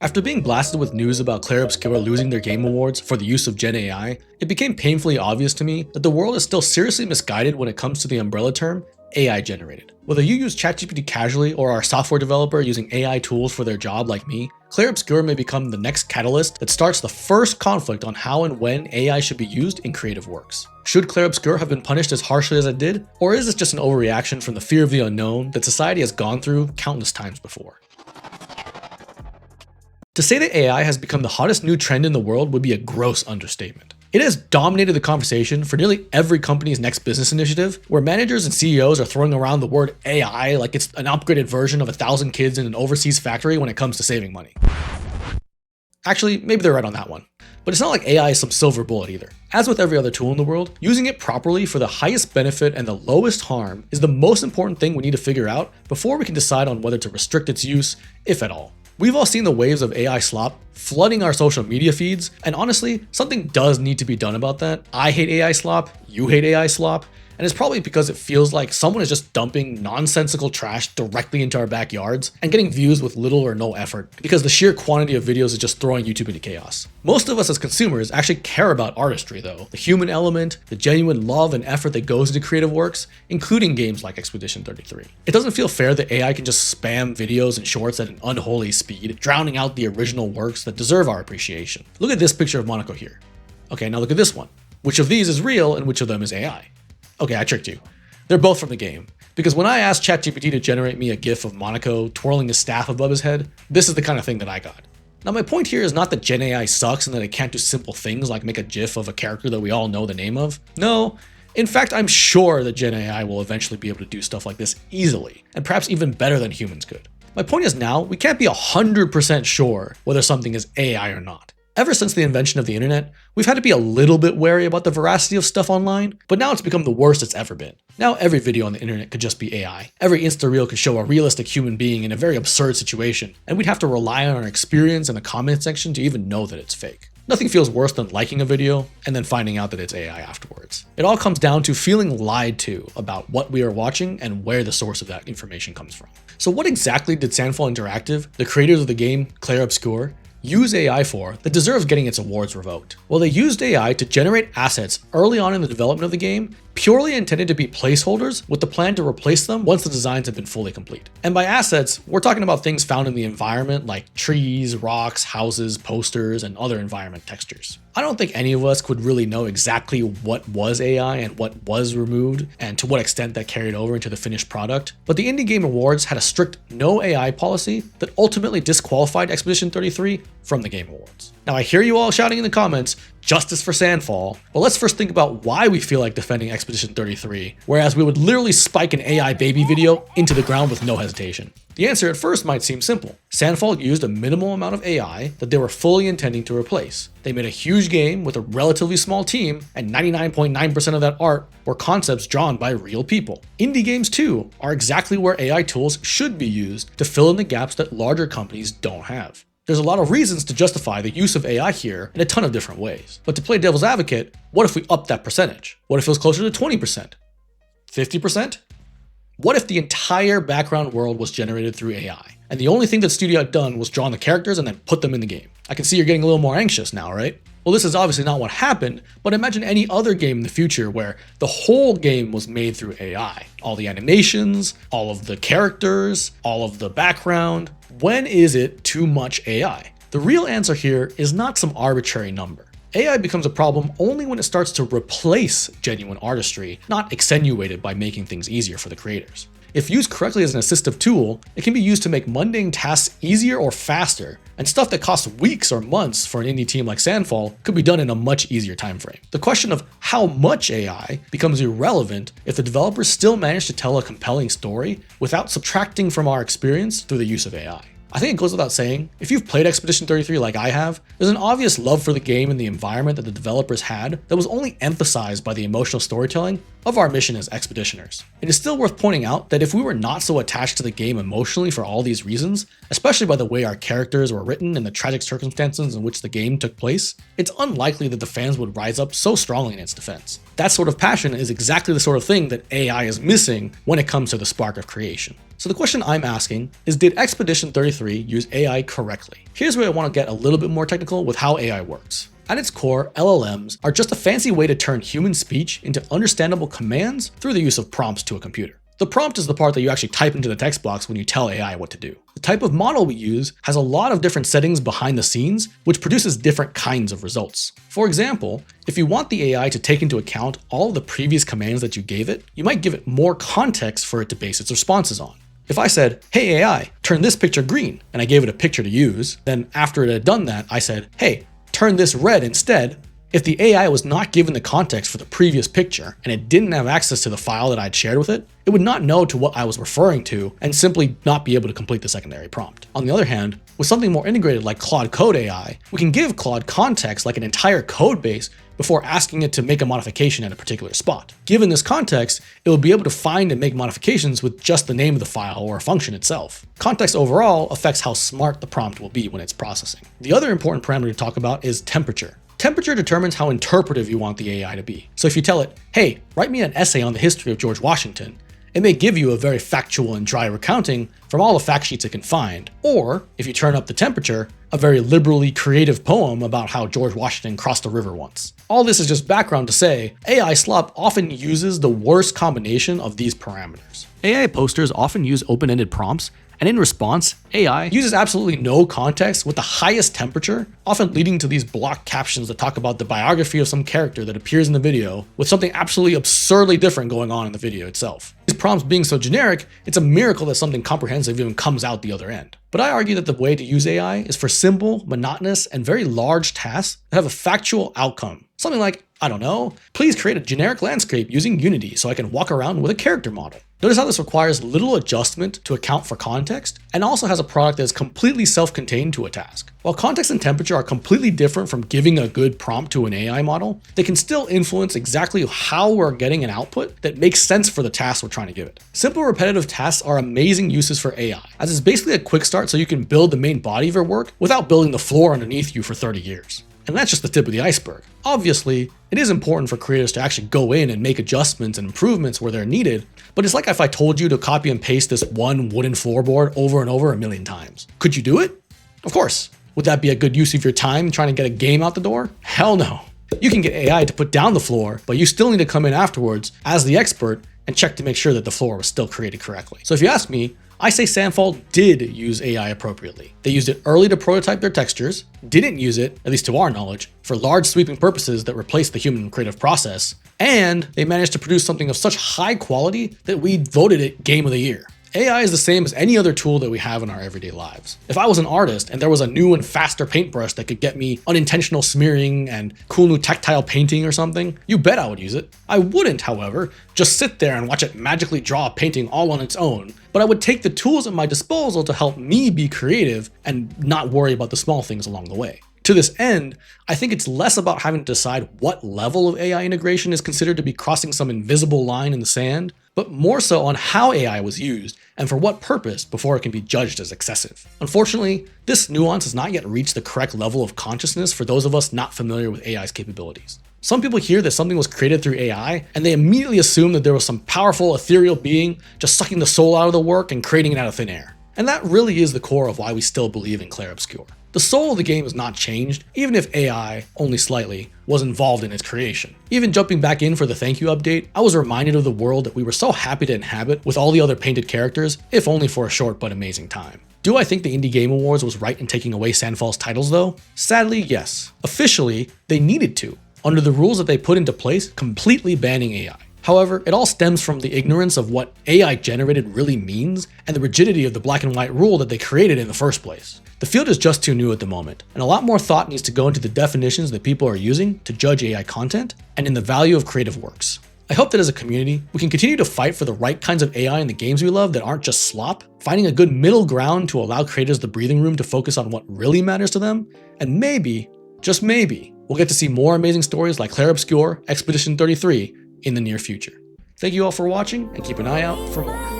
After being blasted with news about Clair Obscur losing their game awards for the use of Gen AI, it became painfully obvious to me that the world is still seriously misguided when it comes to the umbrella term AI generated. Whether you use ChatGPT casually or are a software developer using AI tools for their job like me, Clair Obscur may become the next catalyst that starts the first conflict on how and when AI should be used in creative works. Should Clair Obscur have been punished as harshly as it did? Or is this just an overreaction from the fear of the unknown that society has gone through countless times before? To say that AI has become the hottest new trend in the world would be a gross understatement. It has dominated the conversation for nearly every company's next business initiative, where managers and CEOs are throwing around the word AI like it's an upgraded version of 1,000 kids in an overseas factory when it comes to saving money. Actually, maybe they're right on that one. But it's not like AI is some silver bullet either. As with every other tool in the world, using it properly for the highest benefit and the lowest harm is the most important thing we need to figure out before we can decide on whether to restrict its use, if at all. We've all seen the waves of AI slop flooding our social media feeds, and honestly, something does need to be done about that. I hate AI slop, you hate AI slop, and it's probably because it feels like someone is just dumping nonsensical trash directly into our backyards and getting views with little or no effort because the sheer quantity of videos is just throwing YouTube into chaos. Most of us as consumers actually care about artistry though, the human element, the genuine love and effort that goes into creative works, including games like Expedition 33. It doesn't feel fair that AI can just spam videos and shorts at an unholy speed, drowning out the original works that deserve our appreciation. Look at this picture of Monaco here. Okay, now look at this one. Which of these is real and which of them is AI? Okay, I tricked you. They're both from the game. Because when I asked ChatGPT to generate me a GIF of Monaco twirling his staff above his head, this is the kind of thing that I got. Now my point here is not that Gen AI sucks and that it can't do simple things like make a GIF of a character that we all know the name of. No. In fact, I'm sure that Gen AI will eventually be able to do stuff like this easily, and perhaps even better than humans could. My point is now, we can't be 100% sure whether something is AI or not. Ever since the invention of the internet, we've had to be a little bit wary about the veracity of stuff online, but now it's become the worst it's ever been. Now every video on the internet could just be AI. Every Insta reel could show a realistic human being in a very absurd situation, and we'd have to rely on our experience in the comment section to even know that it's fake. Nothing feels worse than liking a video and then finding out that it's AI afterwards. It all comes down to feeling lied to about what we are watching and where the source of that information comes from. So what exactly did Sandfall Interactive, the creators of the game Clair Obscur, use AI for that deserves getting its awards revoked? Well, they used AI to generate assets early on in the development of the game, purely intended to be placeholders with the plan to replace them once the designs have been fully complete. And by assets, we're talking about things found in the environment like trees, rocks, houses, posters, and other environment textures. I don't think any of us could really know exactly what was AI and what was removed and to what extent that carried over into the finished product, but the Indie Game Awards had a strict no AI policy that ultimately disqualified Expedition 33 from the Game Awards. Now I hear you all shouting in the comments, justice for Sandfall. Well, let's first think about why we feel like defending Expedition 33, whereas we would literally spike an AI baby video into the ground with no hesitation. The answer at first might seem simple. Sandfall used a minimal amount of AI that they were fully intending to replace. They made a huge game with a relatively small team, and 99.9% of that art were concepts drawn by real people. Indie games too are exactly where AI tools should be used to fill in the gaps that larger companies don't have. There's a lot of reasons to justify the use of AI here in a ton of different ways. But to play devil's advocate, what if we up that percentage? What if it was closer to 20%? 50%? What if the entire background world was generated through AI, and the only thing that studio had done was draw the characters and then put them in the game? I can see you're getting a little more anxious now, right? Well, this is obviously not what happened, but imagine any other game in the future where the whole game was made through AI. All the animations, all of the characters, all of the background. When is it too much AI? The real answer here is not some arbitrary number. AI becomes a problem only when it starts to replace genuine artistry, not accentuate it by making things easier for the creators. If used correctly as an assistive tool, it can be used to make mundane tasks easier or faster, and stuff that costs weeks or months for an indie team like Sandfall could be done in a much easier time frame. The question of how much AI becomes irrelevant if the developers still manage to tell a compelling story without subtracting from our experience through the use of AI. I think it goes without saying, if you've played Expedition 33 like I have, there's an obvious love for the game and the environment that the developers had that was only emphasized by the emotional storytelling of our mission as expeditioners. It is still worth pointing out that if we were not so attached to the game emotionally for all these reasons, especially by the way our characters were written and the tragic circumstances in which the game took place, it's unlikely that the fans would rise up so strongly in its defense. That sort of passion is exactly the sort of thing that AI is missing when it comes to the spark of creation. So the question I'm asking is, did Expedition 33 use AI correctly? Here's where I want to get a little bit more technical with how AI works. At its core, LLMs are just a fancy way to turn human speech into understandable commands through the use of prompts to a computer. The prompt is the part that you actually type into the text box when you tell AI what to do. The type of model we use has a lot of different settings behind the scenes, which produces different kinds of results. For example, if you want the AI to take into account all of the previous commands that you gave it, you might give it more context for it to base its responses on. If I said, "Hey AI, turn this picture green," and I gave it a picture to use, then after it had done that, I said, "Hey, turn this red instead." If the AI was not given the context for the previous picture and it didn't have access to the file that I'd shared with it, it would not know to what I was referring to and simply not be able to complete the secondary prompt. On the other hand, with something more integrated like Claude Code AI, we can give Claude context like an entire code base before asking it to make a modification at a particular spot. Given this context, it will be able to find and make modifications with just the name of the file or a function itself. Context overall affects how smart the prompt will be when it's processing. The other important parameter to talk about is temperature. Temperature determines how interpretive you want the AI to be. So if you tell it, "Hey, write me an essay on the history of George Washington," it may give you a very factual and dry recounting from all the fact sheets it can find. Or, if you turn up the temperature, a very liberally creative poem about how George Washington crossed a river once. All this is just background to say, AI slop often uses the worst combination of these parameters. AI posters often use open-ended prompts, and in response, AI uses absolutely no context with the highest temperature, often leading to these block captions that talk about the biography of some character that appears in the video, with something absolutely absurdly different going on in the video itself. These prompts being so generic, it's a miracle that something comprehensive even comes out the other end. But I argue that the way to use AI is for simple, monotonous, and very large tasks that have a factual outcome. Something like, I don't know, please create a generic landscape using Unity so I can walk around with a character model. Notice how this requires little adjustment to account for context, and also has a product that is completely self-contained to a task. While context and temperature are completely different from giving a good prompt to an AI model, they can still influence exactly how we're getting an output that makes sense for the task we're trying to give it. Simple repetitive tasks are amazing uses for AI, as it's basically a quick start so you can build the main body of your work without building the floor underneath you for 30 years. And that's just the tip of the iceberg. Obviously, it is important for creators to actually go in and make adjustments and improvements where they're needed, but it's like if I told you to copy and paste this one wooden floorboard over and over a million times. Could you do it? Of course. Would that be a good use of your time trying to get a game out the door? Hell no. You can get AI to put down the floor, but you still need to come in afterwards as the expert and check to make sure that the floor was still created correctly. So if you ask me, I say Sandfall did use AI appropriately. They used it early to prototype their textures, didn't use it, at least to our knowledge, for large sweeping purposes that replaced the human creative process, and they managed to produce something of such high quality that we voted it Game of the Year. AI is the same as any other tool that we have in our everyday lives. If I was an artist and there was a new and faster paintbrush that could get me unintentional smearing and cool new tactile painting or something, you bet I would use it. I wouldn't, however, just sit there and watch it magically draw a painting all on its own, but I would take the tools at my disposal to help me be creative and not worry about the small things along the way. To this end, I think it's less about having to decide what level of AI integration is considered to be crossing some invisible line in the sand, but more so on how AI was used and for what purpose before it can be judged as excessive. Unfortunately, this nuance has not yet reached the correct level of consciousness for those of us not familiar with AI's capabilities. Some people hear that something was created through AI and they immediately assume that there was some powerful ethereal being just sucking the soul out of the work and creating it out of thin air. And that really is the core of why we still believe in Clair Obscur. The soul of the game has not changed, even if AI, only slightly, was involved in its creation. Even jumping back in for the thank you update, I was reminded of the world that we were so happy to inhabit with all the other painted characters, if only for a short but amazing time. Do I think the Indie Game Awards was right in taking away Sandfall's titles though? Sadly, yes. Officially, they needed to, under the rules that they put into place completely banning AI. However, it all stems from the ignorance of what AI generated really means and the rigidity of the black and white rule that they created in the first place. The field is just too new at the moment, and a lot more thought needs to go into the definitions that people are using to judge AI content and in the value of creative works. I hope that as a community, we can continue to fight for the right kinds of AI in the games we love that aren't just slop, finding a good middle ground to allow creators the breathing room to focus on what really matters to them, and maybe, just maybe, we'll get to see more amazing stories like Clair Obscur, Expedition 33 in the near future. Thank you all for watching, and keep an eye out for more.